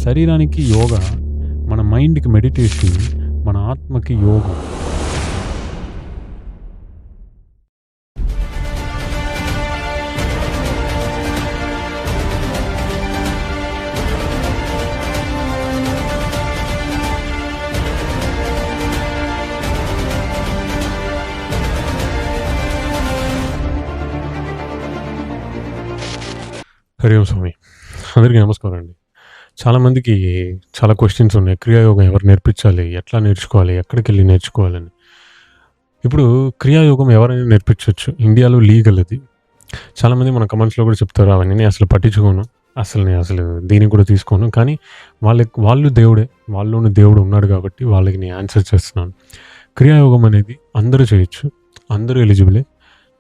శరీరానికి యోగా, మన మైండ్‌కి మెడిటేషన్, మన ఆత్మకి యోగం. హరి ఓం స్వామి. అందరికీ నమస్కారం అండి. చాలామందికి చాలా క్వెషన్స్ ఉన్నాయి. క్రియాయోగం ఎవరు నేర్పించాలి? ఎట్లా నేర్చుకోవాలి? ఎక్కడికెళ్ళి నేర్చుకోవాలని. ఇప్పుడు క్రియాయోగం ఎవరైనా నేర్పించొచ్చు. ఇండియాలో లీగల్ అది. చాలామంది మన కమెంట్స్‌లో కూడా చెప్తారు, అవన్నీ నేను అసలు పట్టించుకోను. నేను దీనికి కూడా తీసుకోను. కానీ వాళ్ళు దేవుడే. వాళ్ళలోని దేవుడు ఉన్నాడు కాబట్టి వాళ్ళకి నేను ఆన్సర్ చేస్తున్నాను. క్రియాయోగం అనేది అందరూ చేయొచ్చు. అందరూ ఎలిజిబులే.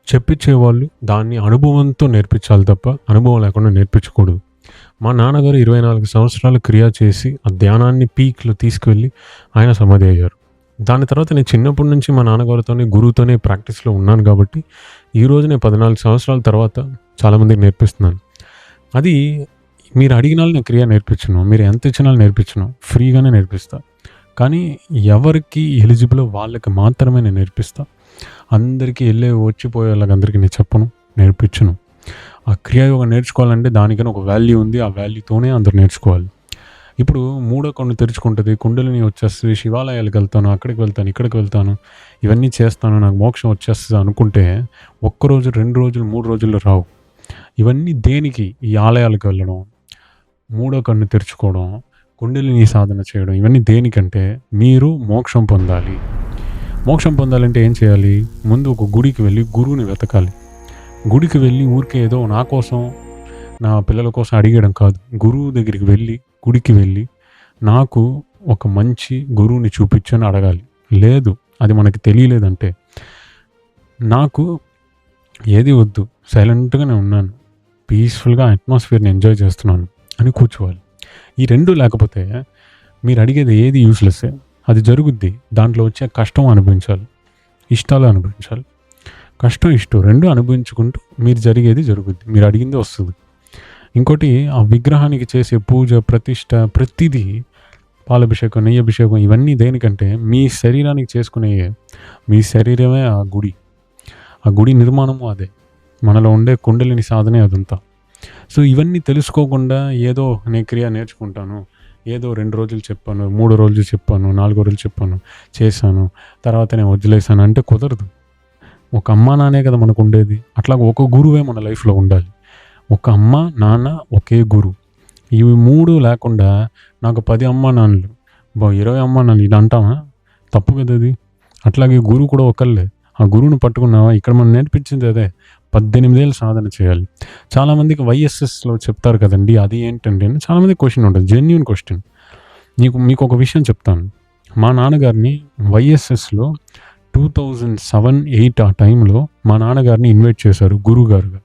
చెప్పించేవాళ్ళు దాన్ని అనుభవంతో నేర్పించాలి తప్ప, అనుభవం లేకుండా నేర్పించకూడదు. మా నాన్నగారు 24 సంవత్సరాలు క్రియ చేసి ఆ ధ్యానాన్ని పీక్‌లో తీసుకువెళ్ళి ఆయన సమాధి అయ్యారు. దాని తర్వాత నేను చిన్నప్పటి నుంచి మా నాన్నగారితోనే, గురువుతోనే ప్రాక్టీస్‌లో ఉన్నాను కాబట్టి ఈరోజు నేను 14 సంవత్సరాల తర్వాత చాలామందికి నేర్పిస్తున్నాను. అది మీరు అడిగిన వాళ్ళు నేను క్రియ నేర్పించను. మీరు ఎంత ఇచ్చినా నేర్పించను. ఫ్రీగానే నేర్పిస్తా. కానీ ఎవరికి ఎలిజిబులో వాళ్ళకి మాత్రమే నేను నేర్పిస్తా. అందరికీ వచ్చిపోయే వాళ్ళకందరికీ నేను చెప్పను, నేర్పించను. ఆ క్రియాయోగం నేర్చుకోవాలంటే దానికని ఒక వాల్యూ ఉంది. ఆ వాల్యూతోనే అందరూ నేర్చుకోవాలి. ఇప్పుడు మూడో కన్ను తెరుచుకుంటుంది, కుండలిని వచ్చేస్తుంది, శివాలయాలకు వెళ్తాను, అక్కడికి వెళ్తాను, ఇక్కడికి వెళ్తాను, ఇవన్నీ చేస్తాను, నాకు మోక్షం వచ్చేస్తుంది అనుకుంటే ఒక్కరోజు, 2 రోజులు, 3 రోజుల్లో రావు. ఇవన్నీ దేనికి? ఈ ఆలయాలకు వెళ్ళడం, మూడో కన్ను తెరుచుకోవడం, కుండలిని సాధన చేయడం, ఇవన్నీ దేనికంటే మీరు మోక్షం పొందాలి. మోక్షం పొందాలంటే ఏం చేయాలి? ముందు ఒక గుడికి వెళ్ళి గురువుని వెతకాలి. గుడికి వెళ్ళి ఊరికే ఏదో నా కోసం, నా పిల్లల కోసం అడిగడం కాదు. గురువు దగ్గరికి వెళ్ళి, గుడికి వెళ్ళి నాకు ఒక మంచి గురువుని చూపించు అని అడగాలి. లేదు, అది మనకి తెలియలేదంటే నాకు ఏది వద్దు, సైలెంట్‌గానే ఉన్నాను, పీస్‌ఫుల్‌గా అట్మాస్ఫియర్‌ని ఎంజాయ్ చేస్తున్నాను అని కూర్చోవాలి. ఈ 2 లేకపోతే మీరు అడిగేది ఏది యూజ్‌లెస్సే. అది జరుగుద్ది. దాంట్లో వచ్చే కష్టం అనుభవించాలి, ఇష్టాలు అనుభవించాలి. కష్టం, ఇష్టం 2 అనుభవించుకుంటూ మీరు జరిగేది జరుగుద్ది. మీరు అడిగింది వస్తుంది. ఇంకోటి, ఆ విగ్రహానికి చేసే పూజ, ప్రతిష్ట, ప్రతిదీ పాలాభిషేకం, నెయ్యభిషేకం, ఇవన్నీ దేనికంటే మీ శరీరానికి చేసుకునేయే. మీ శరీరమే ఆ గుడి. ఆ గుడి నిర్మాణము అదే. మనలో ఉండే కుండలిని సాధనే అదంతా. సో ఇవన్నీ తెలుసుకోకుండా ఏదో నేను క్రియ నేర్చుకుంటాను, ఏదో 2 రోజులు చెప్పాను, 3 రోజులు చెప్పాను, 4 రోజులు చెప్పాను, చేశాను, తర్వాత నేను వదిలేసాను అంటే కుదరదు. ఒక అమ్మ, నాన్నే కదా మనకు ఉండేది. అట్లాగ ఒక గురువే మన లైఫ్లో ఉండాలి. ఒక అమ్మ, నాన్న, ఒకే గురువు. ఇవి 3 లేకుండా నాకు 10 అమ్మా నాన్నలు, 20 అమ్మా నాన్నలు ఇది అంటామా? తప్పు కదా అది. అట్లాగే గురువు కూడా ఒకళ్ళే. ఆ గురువుని పట్టుకున్నావా? ఇక్కడ మనం నేర్పించింది అదే. 18 ఏళ్ళు సాధన చేయాలి. చాలామందికి వైఎస్ఎస్లో చెప్తారు కదండి, అది ఏంటండి అని చాలామంది క్వశ్చన్ ఉంటుంది, జెన్యూన్ క్వశ్చన్. మీకు ఒక విషయం చెప్తాను. మా నాన్నగారిని వైఎస్ఎస్లో 2007-8 ఆ టైంలో మా నాన్నగారిని ఇన్వైట్ చేశారు గురువుగారుగా.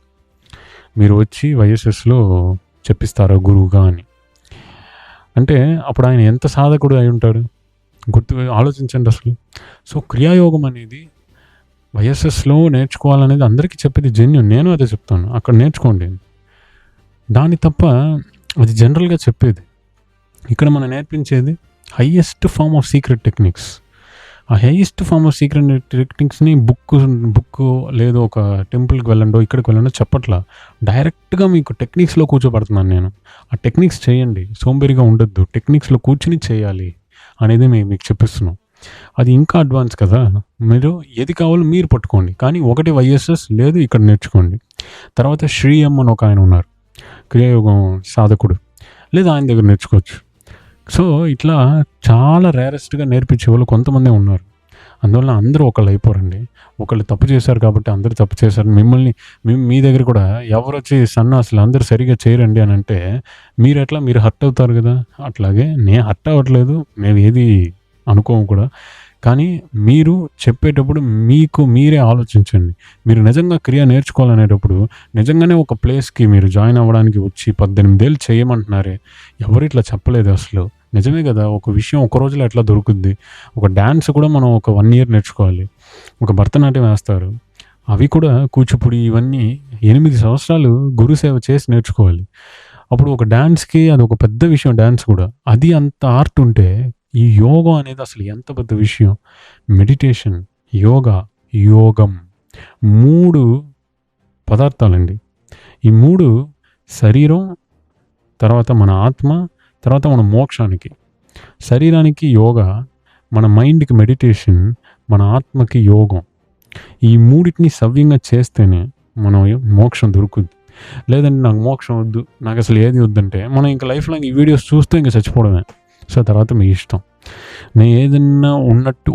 మీరు వచ్చి వైఎస్ఎస్లో చెప్పిస్తారా గురువుగా అని. అంటే అప్పుడు ఆయన ఎంత సాధకుడు అయి ఉంటాడు, ఆలోచించండి అసలు. సో క్రియాయోగం అనేది వైఎస్ఎస్లో నేర్చుకోవాలనేది అందరికీ చెప్పేది జెన్యూన్. నేను అదే చెప్తాను, అక్కడ నేర్చుకోండి. దాని తప్ప అది జనరల్గా చెప్పేది. ఇక్కడ మనం నేర్పించేది highest form of secret techniques. ఆ హైయెస్ట్ ఫార్మ్ ఆఫ్ సీక్రెట్ టెక్నిక్స్ని బుక్ లేదో ఒక టెంపుల్కి వెళ్ళండో, ఇక్కడికి వెళ్ళండో చెప్పట్లా. డైరెక్ట్గా మీకు టెక్నిక్స్లో కూర్చోబడుతున్నాను నేను. ఆ టెక్నిక్స్ చేయండి, సోంబేరిగా ఉండొద్దు, టెక్నిక్స్లో కూర్చుని చేయాలి అనేది మీకు చెప్పిస్తున్నాం. అది ఇంకా అడ్వాన్స్ కదా. మీరు ఏది కావాలో మీరు పట్టుకోండి, కానీ ఒకటి వైఎస్ఎస్ లేదు, ఇక్కడ నేర్చుకోండి. తర్వాత శ్రీ ఎం అని ఒక ఆయన ఉన్నారు, క్రియాయోగం సాధకుడు, లేదా ఆయన దగ్గర నేర్చుకోవచ్చు. సో ఇట్లా చాలా రేరెస్ట్గా నేర్పించే వాళ్ళు కొంతమందే ఉన్నారు. అందువల్ల అందరూ ఒకళ్ళు అయిపోరండి. ఒకళ్ళు తప్పు చేశారు కాబట్టి అందరూ తప్పు చేశారు. మీ దగ్గర కూడా ఎవరు వచ్చి సన్నాసులు అందరూ సరిగా చేయరండి అని అంటే మీరు హర్ట్ అవుతారు కదా. అట్లాగే నేను హర్ట్ అవ్వట్లేదు, మేము ఏది అనుకోము కూడా. కానీ మీరు చెప్పేటప్పుడు మీకు మీరే ఆలోచించండి. మీరు నిజంగా క్రియ నేర్చుకోవాలనేటప్పుడు నిజంగానే ఒక ప్లేస్కి మీరు జాయిన్ అవ్వడానికి వచ్చి 18 ఏళ్ళు చేయమంటున్నారే, ఎవరు ఇట్లా చెప్పలేదు అసలు. నిజమే కదా. ఒక విషయం ఒక రోజులో ఎట్లా దొరుకుద్ది? ఒక డ్యాన్స్ కూడా మనం ఒక 1 ఇయర్ నేర్చుకోవాలి. ఒక భరతనాట్యం వేస్తారు, అవి కూడా కూచిపూడి, ఇవన్నీ 8 సంవత్సరాలు గురుసేవ చేసి నేర్చుకోవాలి. అప్పుడు ఒక డాన్స్‌కి అదొక పెద్ద విషయం డాన్స్ గూడా. అది అంత ఆర్ట్ ఉంటే, ఈ యోగా అనేది అసలు ఎంత పెద్ద విషయం. మెడిటేషన్, యోగా, యోగం 3 పదార్థాలండి. ఈ 3 శరీరం, తర్వాత మన ఆత్మ, తర్వాత మన మోక్షానికి. శరీరానికి యోగా, మన మైండ్‌కి మెడిటేషన్, మన ఆత్మకి యోగం. ఈ మూడిటిని సవ్యంగా చేస్తేనే మనం మోక్షం దొరుకుద్ది. లేదంటే నాకు మోక్షం వద్దు, నాకసలు ఏది వద్దంటే, మనం ఇంక లైఫ్ లాంగ్ ఈ వీడియోస్ చూస్తూ ఇంక చచ్చిపోవడమే. సో, తర్వాత మీ ఇష్టం. నేను ఏదన్నా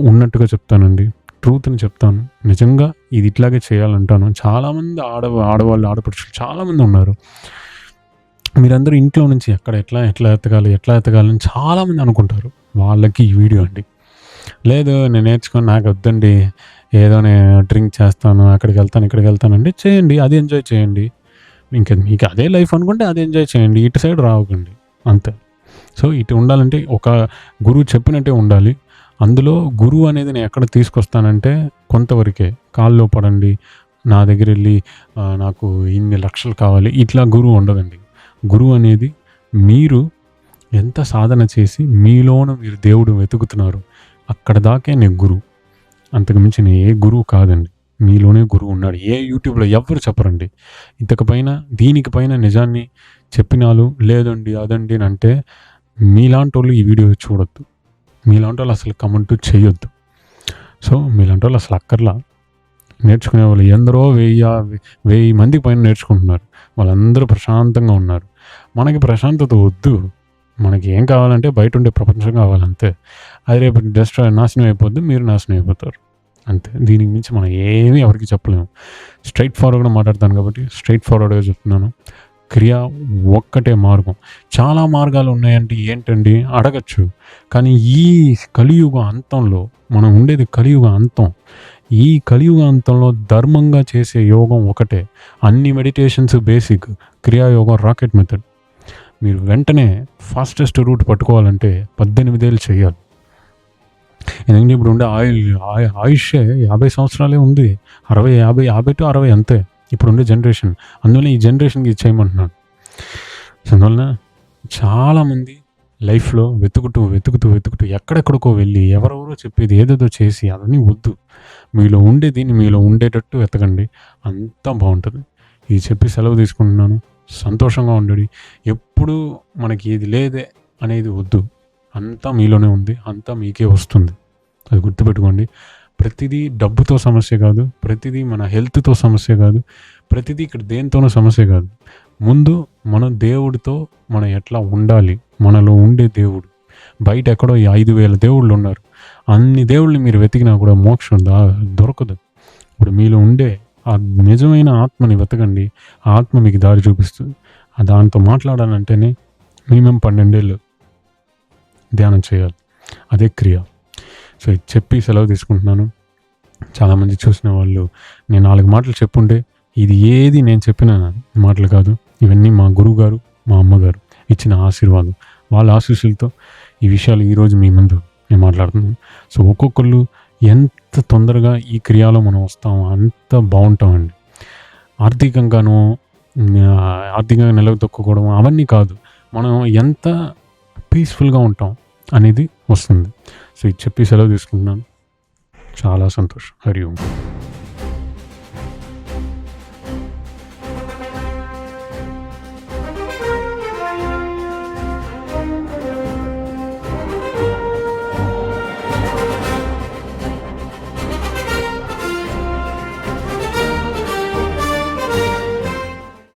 ఉన్నట్టుగా చెప్తానండి. ట్రూత్‌ని చెప్తాను. నిజంగా ఇది ఇట్లాగే చేయాలంటాను. చాలామంది ఆడవాళ్ళు, ఆడపడుచులు చాలామంది ఉన్నారు. మీరందరూ ఇంట్లో నుంచి ఎట్లా ఎతకాలి అని చాలామంది అనుకుంటారు. వాళ్ళకి ఈ వీడియో అండి. లేదు నేను నేర్చుకొని నాకొద్దండి, ఏదో నేను డ్రింక్ చేస్తాను, ఇక్కడికెళ్తానంటే చేయండి. అది ఎంజాయ్ చేయండి. మీకు అదే లైఫ్ అనుకుంటే అది ఎంజాయ్ చేయండి. ఇటు సైడ్ రావకండి. అంతే. సో, ఇటు ఉండాలంటే ఒక గురువు చెప్పినట్టే ఉండాలి. అందులో గురువు అనేది నేను ఎక్కడ తీసుకొస్తానంటే కొంతవరకే. కాల్లో పడండి, నా దగ్గరెళ్ళి నాకు ఇన్ని లక్షలు కావాలి, ఇట్లా గురువు ఉండదండి. గురువు అనేది మీరు ఎంత సాధన చేసి మీలోన మీరు దేవుడు వెతుకుతున్నారు, అక్కడ దాకే నేను గురువు. అంతకు మించి నేను ఏ గురువు కాదండి. మీలోనే గురువు ఉన్నాడు. ఏ యూట్యూబ్‌లో ఎవ్వరు చెప్పరండి. ఇంతకు పైన దీనికి పైన నిజాన్ని చెప్పినాలు లేదండి, అదండి అని అంటే మీలాంటోళ్ళు ఈ వీడియో చూడొద్దు. మీలాంటోళ్ళు అసలు కమెంట్ చేయొద్దు. సో, మీలాంటోళ్ళు అసలు అక్కర్లా. నేర్చుకునేవాళ్ళు ఎందరో 1000 మందికి పైన నేర్చుకుంటున్నారు. వాళ్ళందరూ ప్రశాంతంగా ఉన్నారు. మనకి ప్రశాంతత వద్దు. మనకి ఏం కావాలంటే బయట ఉండే ప్రపంచం కావాలంతే. అది రేపు నాశనం అయిపోద్ది. మీరు నాశనం అయిపోతారు. అంతే. దీనికి మించి మనం ఏమీ ఎవరికీ చెప్పలేము. స్ట్రెయిట్ ఫార్వర్డ్‌గా మాట్లాడతాను కాబట్టి స్ట్రెయిట్ ఫార్వర్డ్‌గా చెప్తున్నాను. క్రియ ఒక్కటే మార్గం. చాలా మార్గాలు ఉన్నాయంటే ఏంటండి అడగచ్చు. కానీ ఈ కలియుగ అంతంలో మనం ఉండేది కలియుగ అంతం. ఈ కలియుగ అంతంలో ధర్మంగా చేసే యోగం ఒకటే. అన్ని మెడిటేషన్స్ బేసిక్. క్రియాయోగం రాకెట్ మెథడ్. మీరు వెంటనే ఫాస్టెస్ట్ రూట్ పట్టుకోవాలంటే 18 ఏళ్ళు చేయాలి. ఎందుకంటే ఇప్పుడు ఉండే ఆయుష్షే 50 సంవత్సరాలే ఉంది. 60, 50 టు 60 అంతే. ఇప్పుడుండే జనరేషన్. అందువల్ల ఈ జనరేషన్‌కి ఇది చేయమంటున్నాను. అందువలన చాలామంది లైఫ్‌లో వెతుకుతూ ఎక్కడెక్కడికో వెళ్ళి ఎవరెవరో చెప్పేది ఏదేదో చేసి అవన్నీ వద్దు. మీలో ఉండే దీన్ని మీలో ఉండేటట్టు వెతకండి. అంతా బావుంటది. ఇది చెప్పి సెలవు తీసుకుంటున్నాను. సంతోషంగా ఉండండి. ఎప్పుడూ మనకి ఇది లేదే అనేది వద్దు. అంతా మీలోనే ఉంది. అంతా మీకే వస్తుంది. అది గుర్తుపెట్టుకోండి. ప్రతిదీ డబ్బుతో సమస్య కాదు. ప్రతిదీ మన హెల్త్‌తో సమస్య కాదు. ప్రతిదీ ఇక్కడ దేనితోనూ సమస్య కాదు. ముందు మనం దేవుడితో మనం ఎట్లా ఉండాలి. మనలో ఉండే దేవుడు. బయట ఎక్కడో ఈ 5000 దేవుళ్ళు ఉన్నారు. అన్ని దేవుళ్ళని మీరు వెతికినా కూడా మోక్షం దొరకదు. ఇప్పుడు మీలో ఉండే ఆ నిజమైన ఆత్మని వెతకండి. ఆ ఆత్మ మీకు దారి చూపిస్తుంది. దాంతో మాట్లాడాలంటేనే మినిమమ్ 12 ఏళ్ళు ధ్యానం చేయాలి. అదే క్రియ. సో, ఇది చెప్పి సెలవు తీసుకుంటున్నాను. చాలామంది చూసిన వాళ్ళు నేను 4 మాటలు చెప్పుంటే ఇది ఏది నేను చెప్పిన మాటలు కాదు. ఇవన్నీ మా గురువుగారు, మా అమ్మగారు ఇచ్చిన ఆశీర్వాదం. వాళ్ళ ఆశీస్సులతో ఈ విషయాలు ఈరోజు మీ ముందు నేను మాట్లాడుతున్నాను. సో, ఒక్కొక్కళ్ళు ఎంత తొందరగా ఈ క్రియలో మనం వస్తామో అంత బాగుంటామండి. ఆర్థికంగా నిలదొక్కుకోవడం అవన్నీ కాదు. మనం ఎంత పీస్ఫుల్గా ఉంటాం అనేది వస్తుంది. సో, ఇది చెప్పి సెలవు తీసుకుంటున్నాను. చాలా సంతోషం. హరి ఓం.